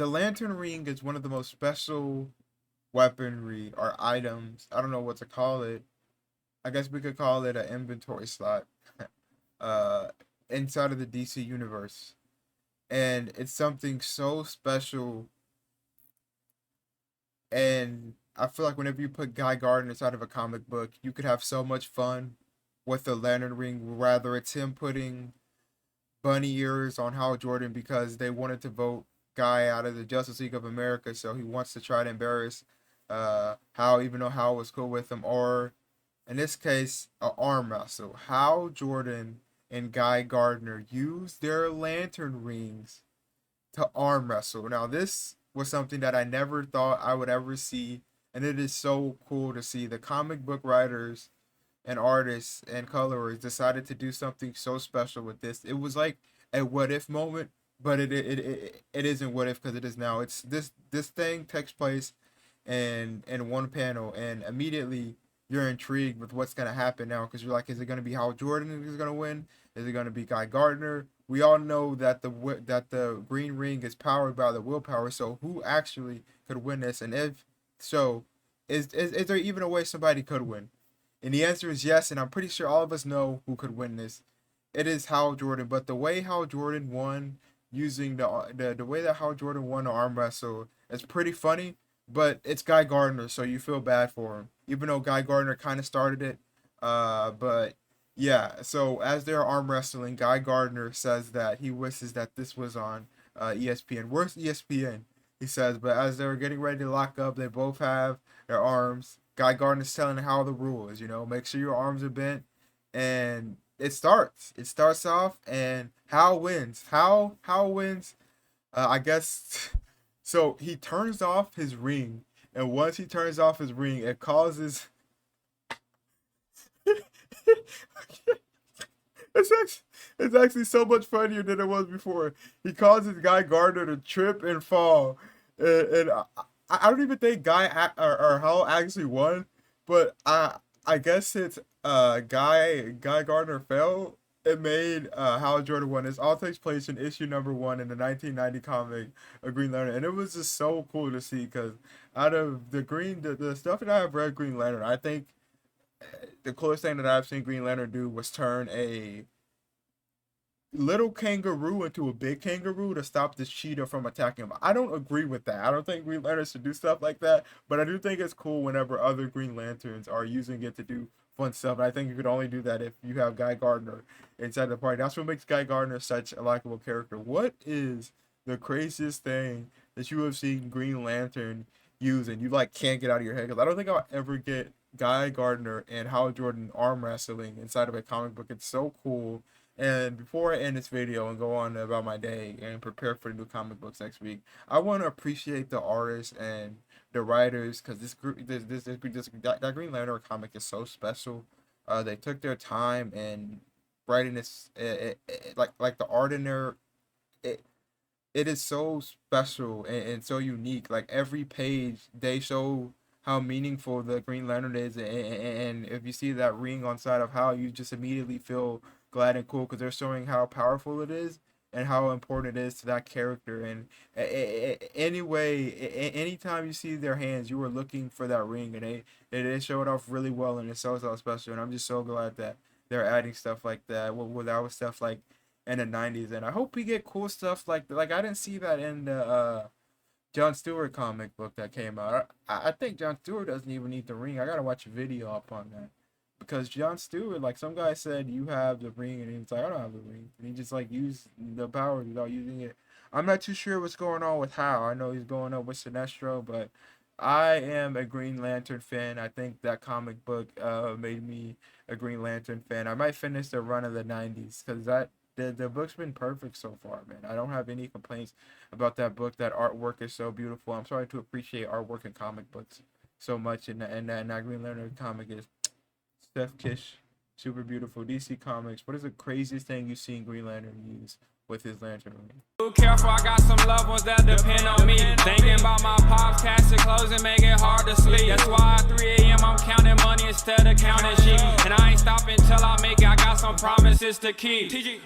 the lantern ring is one of the most special weaponry or items. I don't know what to call it. I guess we could call it an inventory slot uh, inside of the DC universe. And it's something so special. And I feel like whenever you put Guy Gardner inside of a comic book, you could have so much fun with the lantern ring. Rather, it's him putting bunny ears on Hal Jordan because they wanted to vote Guy out of the Justice League of America, so he wants to try to embarrass Hal, even though Hal was cool with him. Or in this case, an arm wrestle. Hal Jordan and Guy Gardner used their lantern rings to arm wrestle. Now, this was something that I never thought I would ever see, and it is so cool to see. The comic book writers and artists and colorers decided to do something so special with this. It was like a what if moment, but it isn't what if because it is now. It's this thing takes place in one panel, and immediately you're intrigued with what's gonna happen now because you're like, is it gonna be Hal Jordan who's gonna win? Is it gonna be Guy Gardner? We all know that the green ring is powered by the willpower. So who actually could win this? And if so, is there even a way somebody could win? And the answer is yes. And I'm pretty sure all of us know who could win this. It is Hal Jordan. But the way Hal Jordan won using the way that Hal Jordan won the arm wrestle is pretty funny. But it's Guy Gardner, so you feel bad for him, even though Guy Gardner kind of started it. But yeah, so as they're arm wrestling, Guy Gardner says that he wishes that this was on ESPN. Where's ESPN? He says, but as they're getting ready to lock up, they both have their arms. Guy Gardner's telling how the rule is, make sure your arms are bent. And it starts. It starts off, and Hal wins. Hal wins, I guess. So he turns off his ring, and once he turns off his ring, it causes... it's actually so much funnier than it was before. He causes Guy Gardner to trip and fall, and I don't even think or Hal actually won, but I guess it's Guy Gardner fell. It made Hal Jordan won. This all takes place in issue number 1 in the 1990 comic of Green Lantern, and it was just so cool to see because out of the stuff that I have read Green Lantern, I think the coolest thing that I've seen Green Lantern do was turn a little kangaroo into a big kangaroo to stop this cheetah from attacking him. I don't agree with that. I don't think Green Lantern should do stuff like that, but I do think it's cool whenever other Green Lanterns are using it to do fun stuff. And I think you could only do that if you have Guy Gardner inside the party. That's what makes Guy Gardner such a likable character. What is the craziest thing that you have seen Green Lantern use and you can't get out of your head? Because I don't think I'll ever get Guy Gardner and Hal Jordan arm wrestling inside of a comic book. It's so cool. And before I end this video and go on about my day and prepare for the new comic books next week, I want to appreciate the artists and the writers because that Green Lantern comic is so special. They took their time in writing this. Like the art in there, it is so special and so unique. Like every page, they show how meaningful the Green Lantern is, and if you see that ring on side of Hal, you just immediately feel glad and cool because they're showing how powerful it is and how important it is to that character. And anyway, anytime you see their hands, you are looking for that ring, and they show it off really well, and it's so special. And I'm just so glad that they're adding stuff like that. That was stuff like in the 90s, and I hope we get cool stuff like I didn't see that in the John Stewart comic book that came out. I think John Stewart doesn't even need the ring. I gotta watch a video up on that. Because John Stewart, some guy said, you have the ring, and he's like, I don't have the ring. And he just, used the power without using it. I'm not too sure what's going on with Hal. I know he's going up with Sinestro, but I am a Green Lantern fan. I think that comic book made me a Green Lantern fan. I might finish the run of the 90s, because the book's been perfect so far, man. I don't have any complaints about that book. That artwork is so beautiful. I'm starting to appreciate artwork in comic books so much, and that Green Lantern comic is Steph Kish, super beautiful. DC Comics, what is the craziest thing you've seen Green Lantern use with his lantern ring? Careful, I got some loved ones that depend on me. Thinking about my pops, cash the clothes and make it hard to sleep. That's why at 3 a.m. I'm counting money instead of counting sheep. And I ain't stopping till I make it, I got some promises to keep.